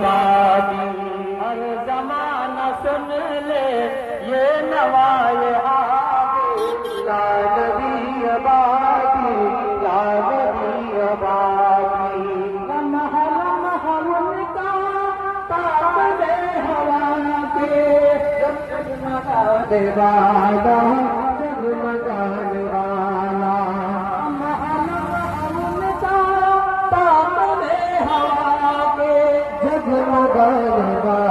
آبادی ہر زمانہ سن لے یہ نوائے یا نبی آبادی یا نبی آبادی لمحہ لمحہ ان کا تاب ہوا کے جگمگانے والا جگمگانے والا لمحہ لمحہ ان کا تاب ہوا کے جگمگانے والا